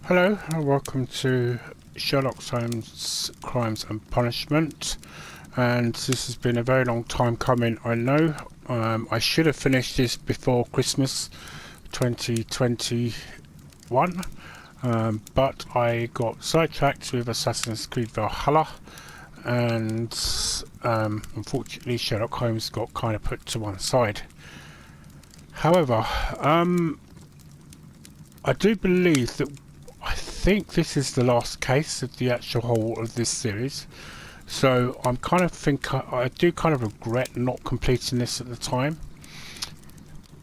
Hello and welcome to Sherlock Holmes Crimes and Punishment, and this has been a very long time coming, I know. I should have finished this before Christmas 2021, but I got sidetracked with Assassin's Creed Valhalla, and unfortunately Sherlock Holmes got kind of put to one side. However, I do believe that I think this is the last case of the actual whole of this series, so I do kind of regret not completing this at the time.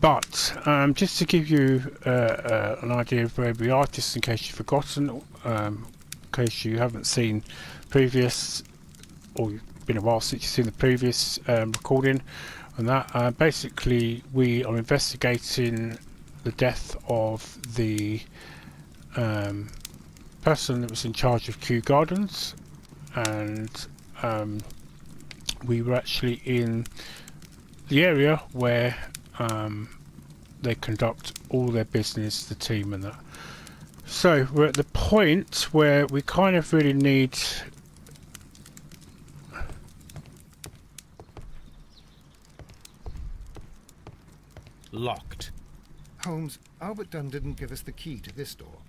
But just to give you an idea of where we are, just in case you've forgotten, in case you haven't seen previous, or it's been a while since you've seen the previous recording on that, basically we are investigating the death of the person that was in charge of Kew Gardens, and we were actually in the area where they conduct all their business, the team and that. So we're at the point where we kind of really need Locked. Holmes, Albert Dunn didn't give us the key to this door.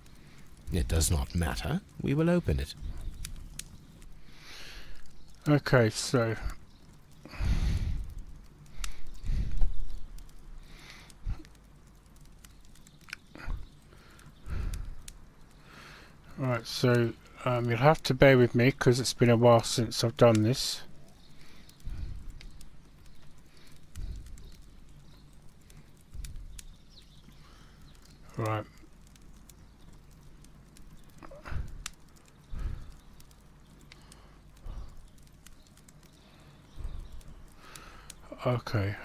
It does not matter. We will open it. okay, so right, so you'll have to bear with me because it's been a while since I've done this. Right. Okay.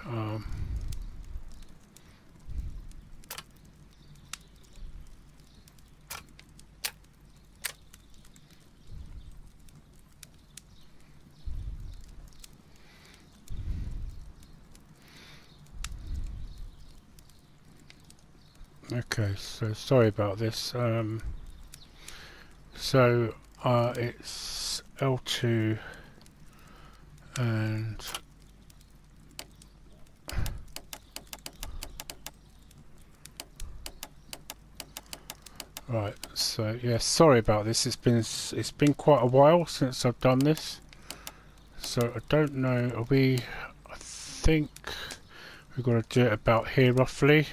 Okay, so sorry about this. So it's L2 and right. So yeah, sorry about this. It's been quite a while since I've done this. So I don't know. I think we've got to do it about here roughly.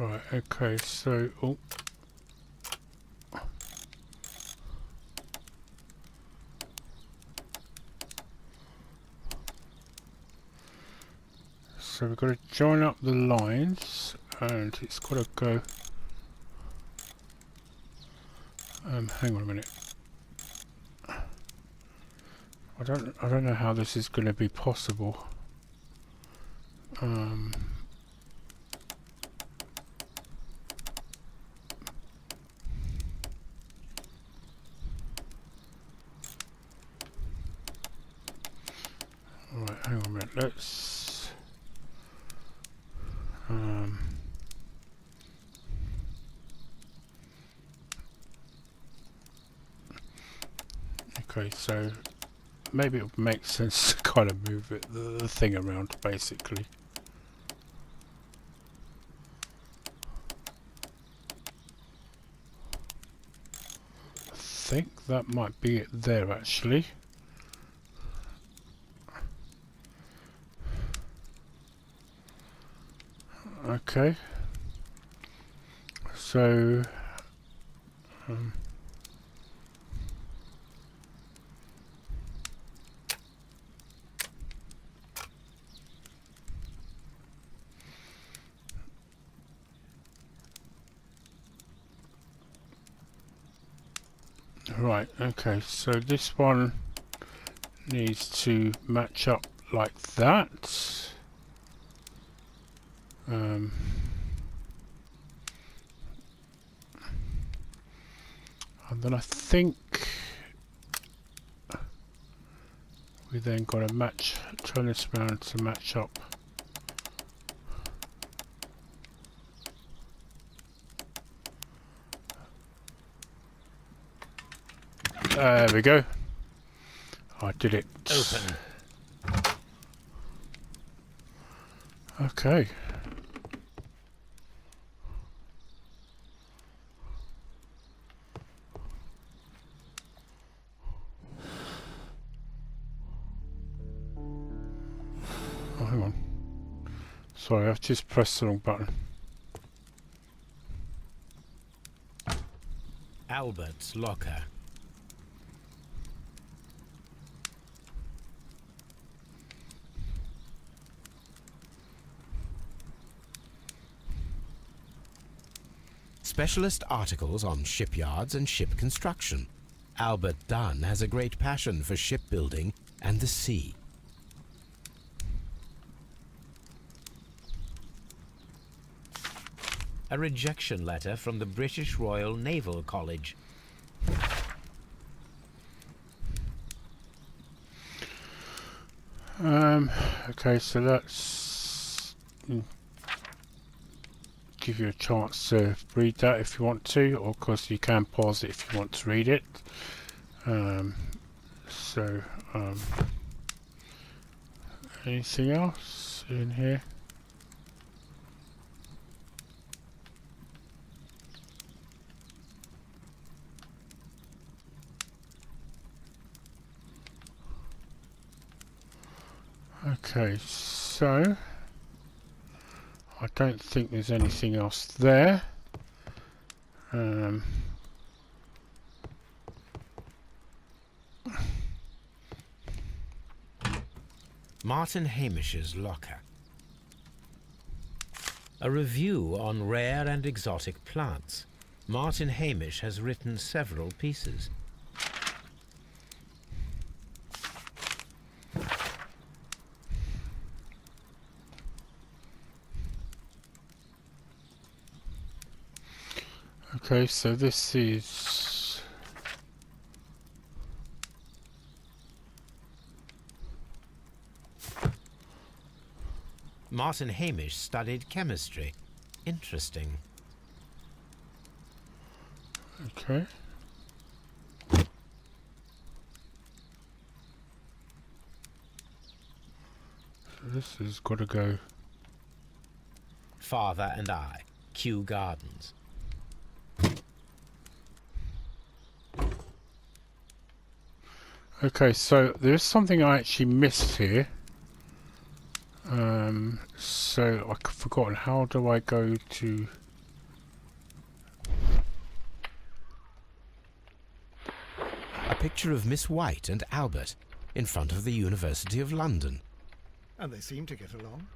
Right, okay, so so we've got to join up the lines, and it's got to go. Hang on a minute. I don't know how this is going to be possible. Alright, hang on a minute, let's okay, so maybe it would make sense to kind of move the thing around, basically. I think that might be it there, actually. Okay, so right, okay, so this one needs to match up like that. And then I think we then got to match, turn this around to match up. There we go. I did it. Open. Okay. Oh, hang on. Sorry, I've just pressed the wrong button. Albert's locker. Specialist articles on shipyards and ship construction. Albert Dunn has a great passion for shipbuilding and the sea. A rejection letter from the British Royal Naval College. Okay, so let's give you a chance to read that if you want to, or of course you can pause it if you want to read it. Anything else in here? Okay, so I don't think there's anything else there. Martin Hamish's locker. A review on rare and exotic plants. Martin Hamish has written several pieces. Okay, so this is Martin Hamish studied chemistry. Interesting. okay. So this has got to go. Father and I. Kew Gardens. Okay, so there's something I actually missed here. So I've forgotten. How do I go to? A picture of Miss White and Albert in front of the University of London. And they seem to get along.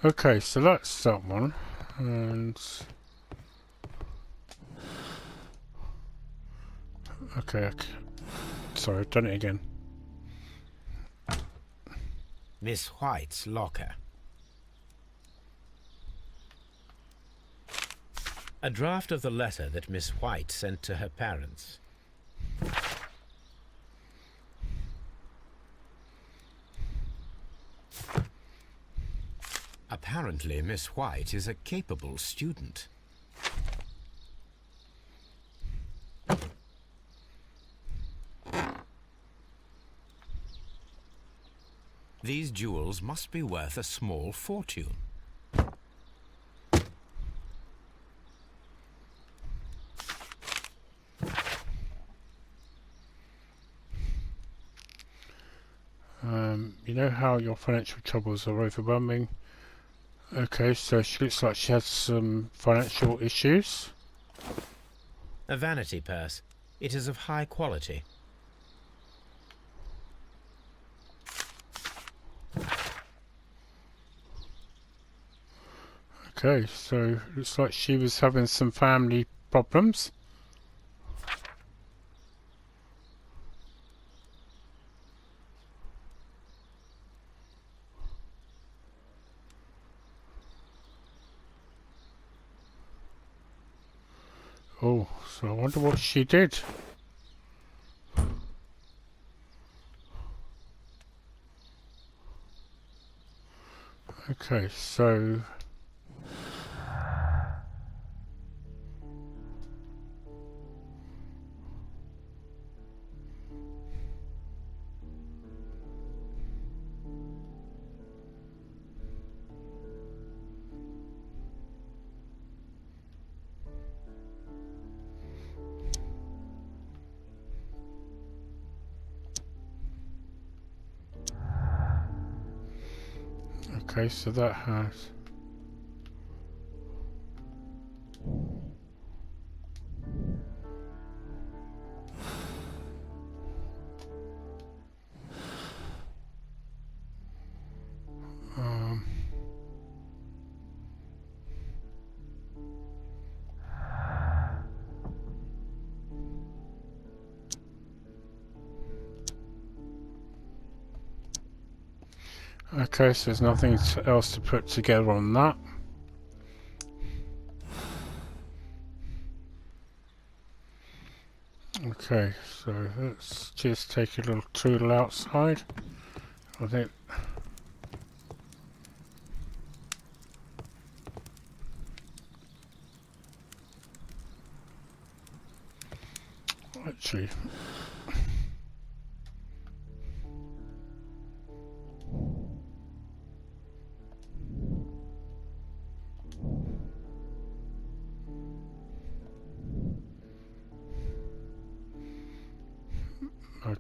Okay, so that's that one, and okay. Sorry, I've done it again. Miss White's locker. A draft of the letter that Miss White sent to her parents. Apparently, Miss White is a capable student. These jewels must be worth a small fortune. You know how your financial troubles are overwhelming. Okay, so she looks like she has some financial issues. A vanity purse. It is of high quality. Okay, so looks like she was having some family problems. Oh, so I wonder what she did. Okay, so okay, so that has um, okay, so there's nothing else to put together on that. Okay, so let's just take a little toodle outside. I think actually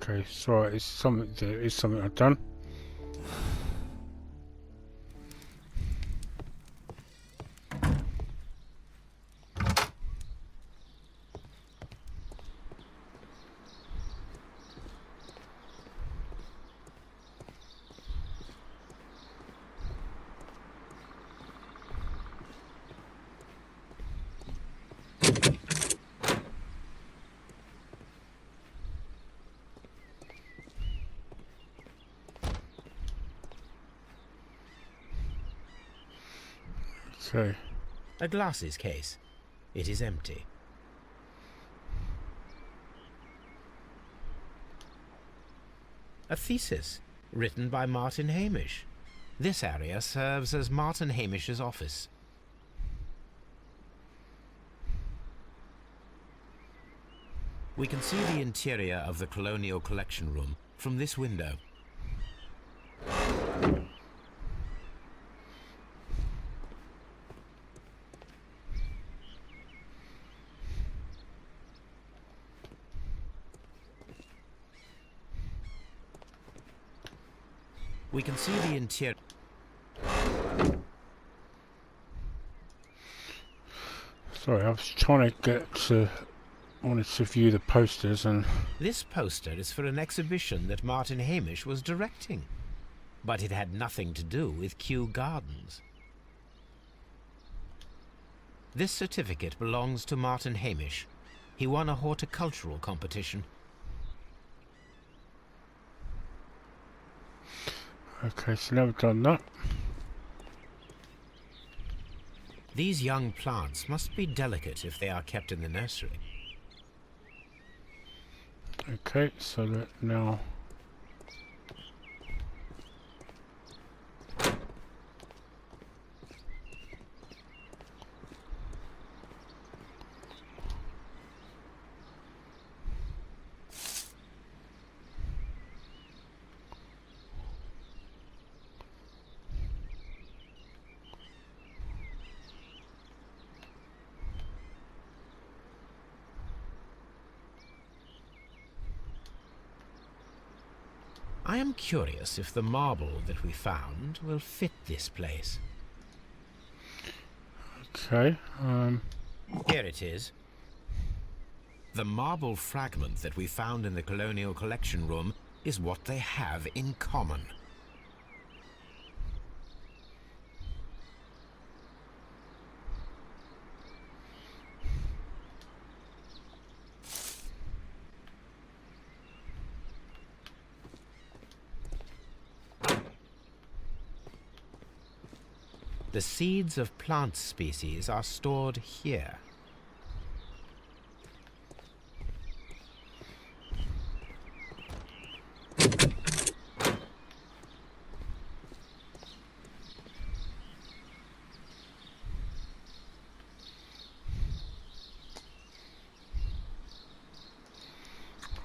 okay, so it's something there is something I've done. Okay. A glasses case. It is empty. A thesis written by Martin Hamish. This area serves as Martin Hamish's office. We can see the interior of the Colonial Collection Room from this window. We can see the interior. Sorry, I was trying to get to wanted to view the posters and This poster is for an exhibition that Martin Hamish was directing, but it had nothing to do with Kew Gardens. This certificate belongs to Martin Hamish. He won a horticultural competition. okay, so now we've done that. These young plants must be delicate if they are kept in the nursery. Okay, so that now I am curious if the marble that we found will fit this place. okay, Here it is. The marble fragment that we found in the Colonial Collection Room is what they have in common. The seeds of plant species are stored here.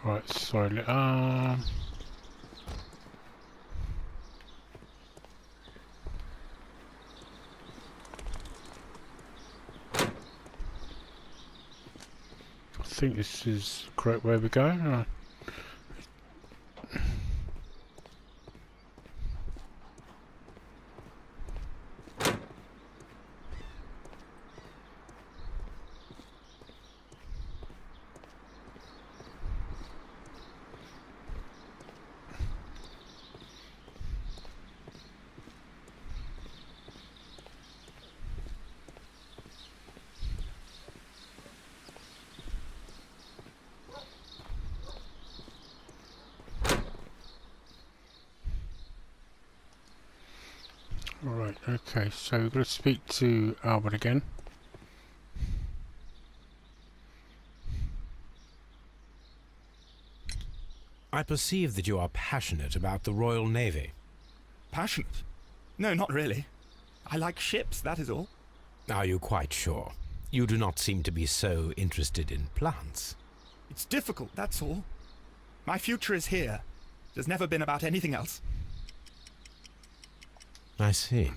Right, sorry. I think this is the correct way we go. Alright, okay, so we're going to speak to Albert again. I perceive that you are passionate about the Royal Navy. Passionate? No, not really. I like ships, that is all. Are you quite sure? You do not seem to be so interested in plants. It's difficult, that's all. My future is here. It has never been about anything else. I see.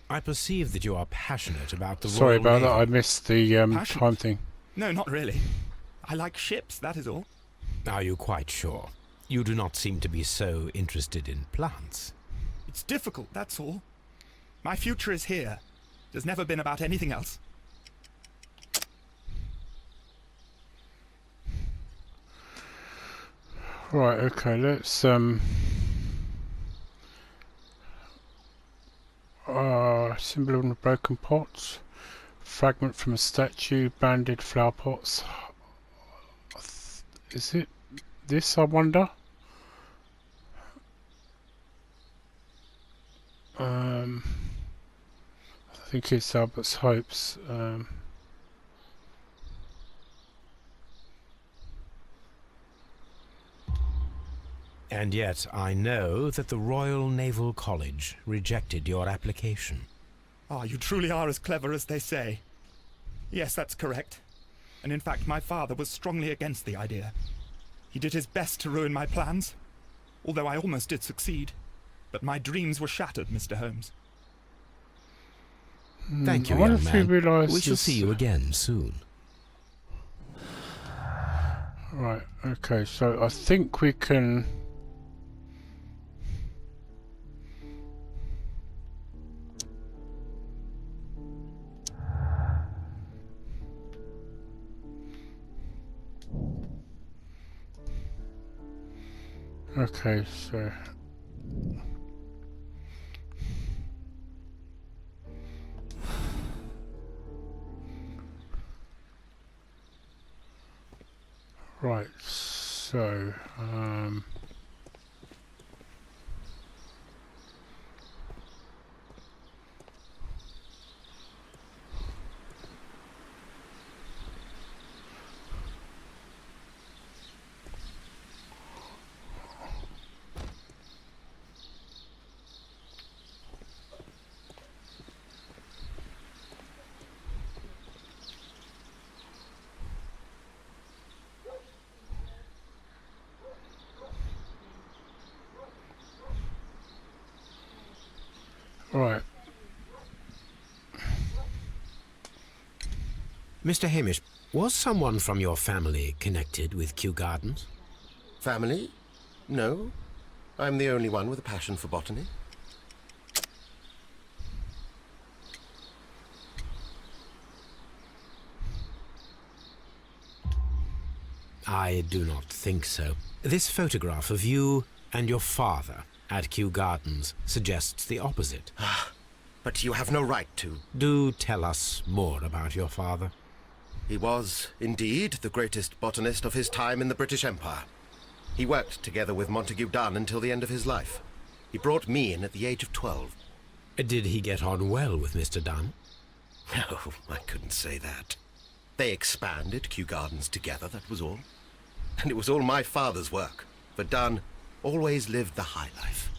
I perceive that you are passionate about the Sorry Royal about Navy. that, I missed the time thing. No, not really. I like ships, that is all. Are you quite sure? You do not seem to be so interested in plants. It's difficult, that's all. My future is here. It has never been about anything else. Right, okay, let's symbol on the broken pots, fragment from a statue, banded flower pots. Is it this, I wonder? I think it's Albert's hopes. And yet I know that the Royal Naval College rejected your application. Ah, you truly are as clever as they say. Yes, that's correct. And in fact, my father was strongly against the idea. He did his best to ruin my plans, although I almost did succeed. But my dreams were shattered, Mr. Holmes. Thank you, I wonder young if you man. realise We shall this- see you again soon. Right, okay, so I think we can... Okay, so... Right, so... Right. Mr. Hamish, was someone from your family connected with Kew Gardens? Family? No. I'm the only one with a passion for botany. I do not think so. This photograph of you and your father at Kew Gardens suggests the opposite. But you have no right to. Do tell us more about your father. He was, indeed, the greatest botanist of his time in the British Empire. He worked together with Montague Dunn until the end of his life. He brought me in at the age of 12. Did he get on well with Mr. Dunn? No, I couldn't say that. They expanded Kew Gardens together, that was all. And it was all my father's work, for Dunn always lived the high life.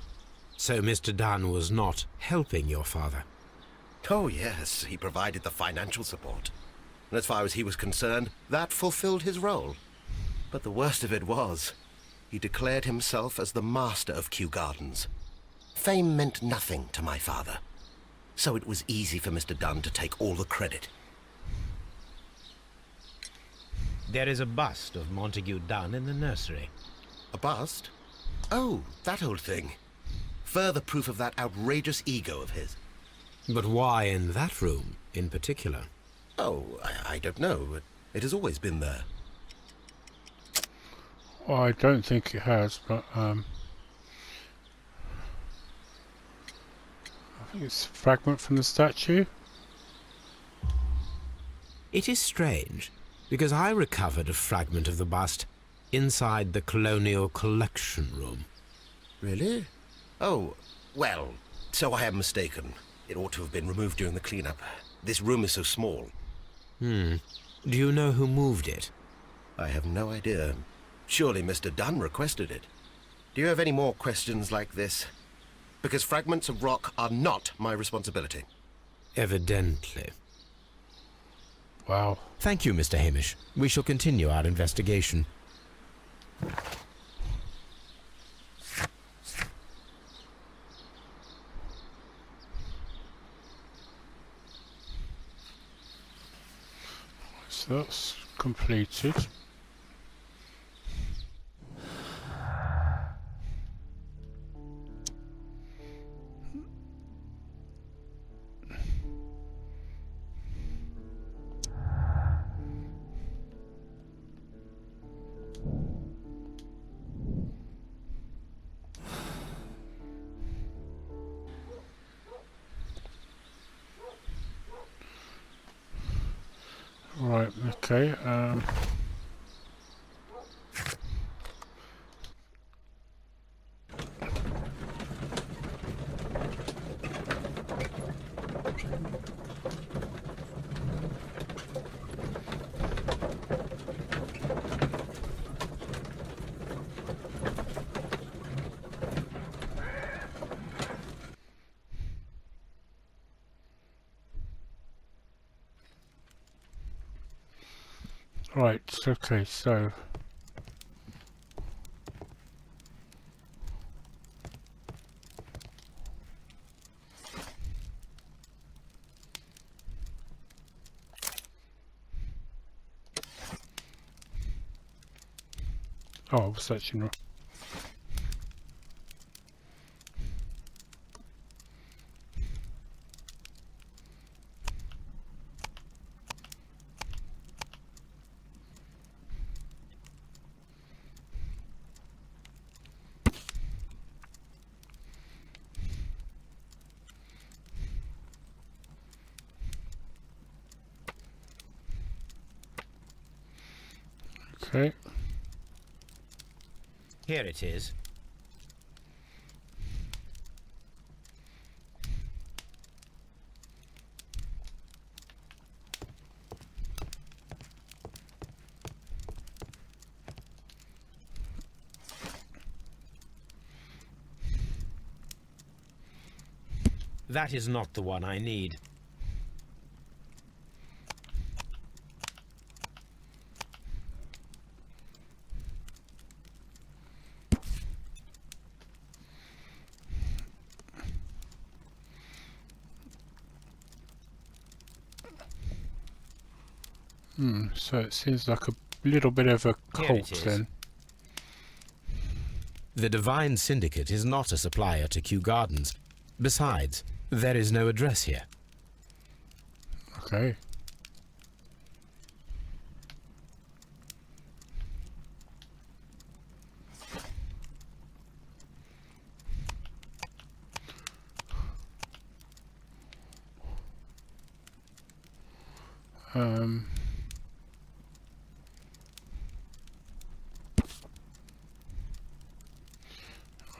So Mr. Dunn was not helping your father? Oh yes, he provided the financial support. and as far as he was concerned, that fulfilled his role. But the worst of it was, he declared himself as the master of Kew Gardens. Fame meant nothing to my father, so it was easy for Mr. Dunn to take all the credit. There is a bust of Montague Dunn in the nursery. A bust? Oh, that old thing. Further proof of that outrageous ego of his. But why in that room in particular? Oh, I don't know. It has always been there. I don't think it has, but I think it's a fragment from the statue. It is strange, because I recovered a fragment of the bust inside the Colonial Collection Room. Really? Oh, well, so I am mistaken. It ought to have been removed during the cleanup. This room is so small. Do you know who moved it? I have no idea. Surely Mr. Dunn requested it. Do you have any more questions like this? Because fragments of rock are not my responsibility. Evidently. Wow. Thank you, Mr. Hamish. We shall continue our investigation. So that's completed. Right, okay, right, okay, so oh, I was searching wrong. Okay. Here it is. That is not the one I need. So it seems like a little bit of a Here cult it is. then. The Divine Syndicate is not a supplier to Kew Gardens. Besides, there is no address here. Okay.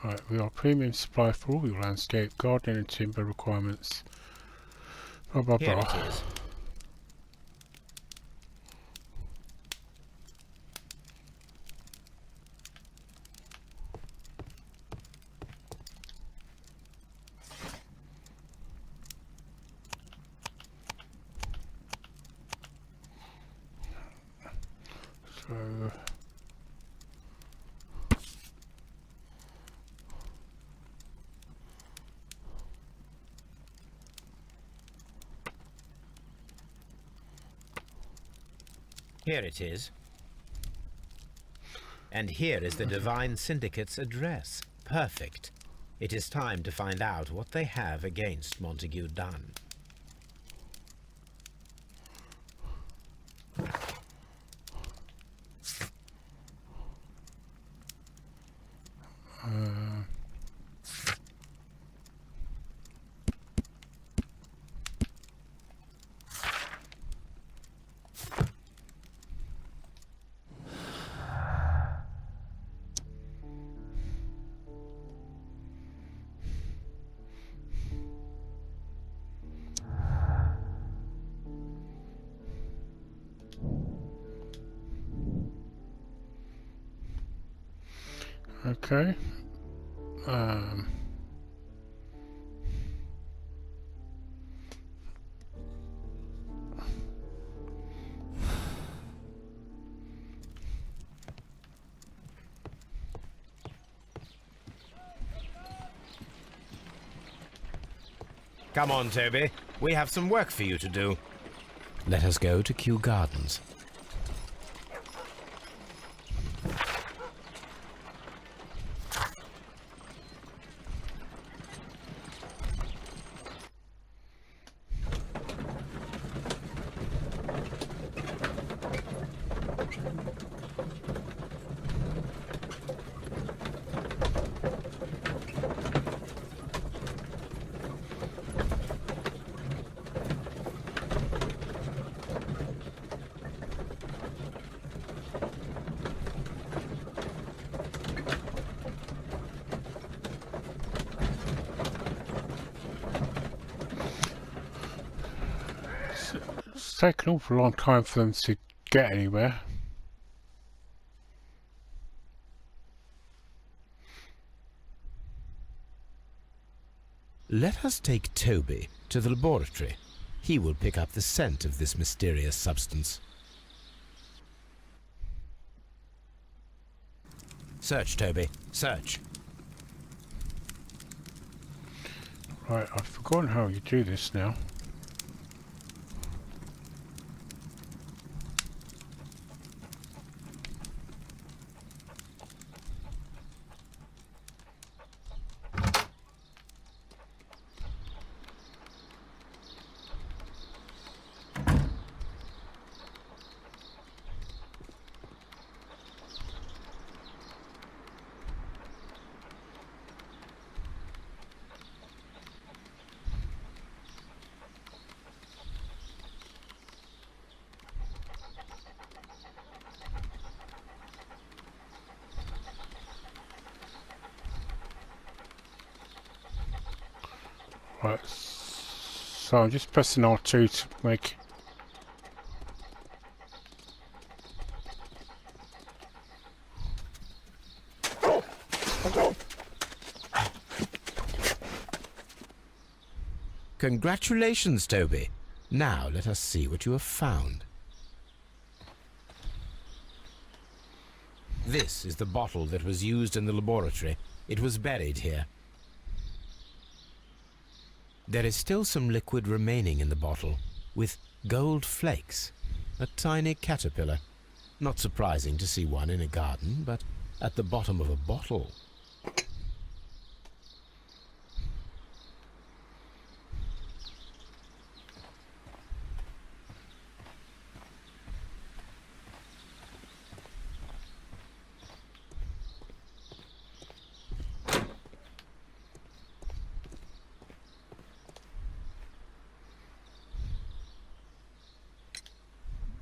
Right, we are premium supply for all your landscape, gardening and timber requirements. Blah blah Here blah. it is. Here it is. And here is the Divine Syndicate's address. Perfect. It is time to find out what they have against Montague Dunn. Okay. Come on, Toby. We have some work for you to do. Let us go to Kew Gardens. It's taken an awful long time for them to get anywhere. Let us take Toby to the laboratory. He will pick up the scent of this mysterious substance. Search, Toby. Search. Right, I've forgotten how you do this now. Right, so I'm just pressing R2 to make... Congratulations, Toby. Now let us see what you have found. This is the bottle that was used in the laboratory. It was buried here. There is still some liquid remaining in the bottle, with gold flakes, a tiny caterpillar. Not surprising to see one in a garden, but at the bottom of a bottle.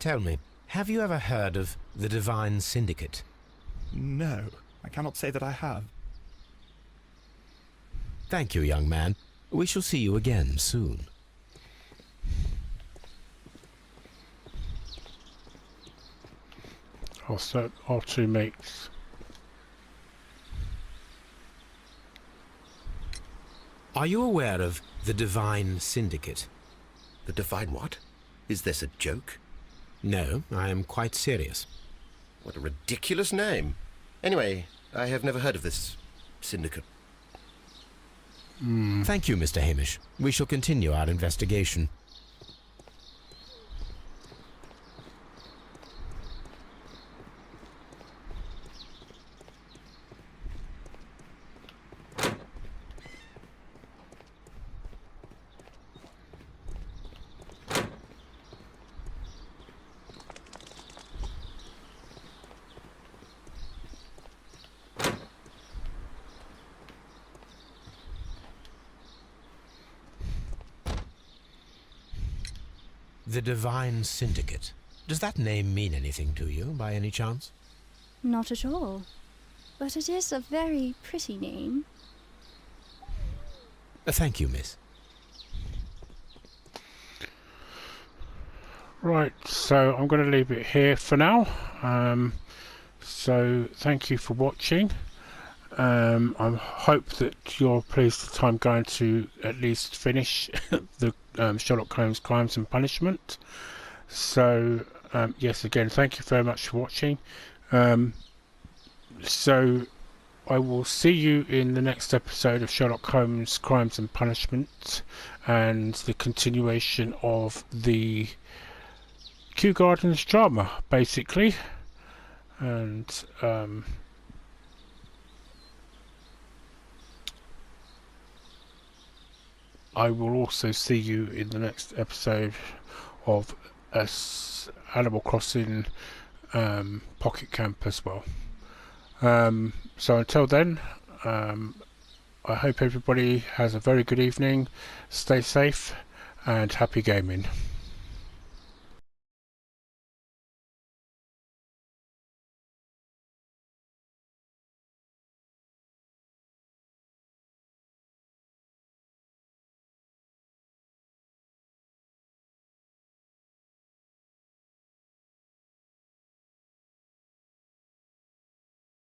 Tell me, have you ever heard of the Divine Syndicate? No, I cannot say that I have. Thank you, young man. We shall see you again soon. Also, R2 makes... Are you aware of the Divine Syndicate? The Divine what? Is this a joke? No, I am quite serious. What a ridiculous name. Anyway, I have never heard of this syndicate. Thank you, Mr. Hamish. We shall continue our investigation. The Divine Syndicate. Does that name mean anything to you, by any chance? Not at all. But it is a very pretty name. Thank you, miss. Right, so I'm going to leave it here for now. So thank you for watching. I hope that you're pleased that I'm going to at least finish the Sherlock Holmes Crimes and Punishment. So yes, again, thank you very much for watching. So I will see you in the next episode of Sherlock Holmes Crimes and Punishment, and the continuation of the Kew Gardens drama, basically. And I will also see you in the next episode of Animal Crossing Pocket Camp as well. So until then, I hope everybody has a very good evening, stay safe, and happy gaming.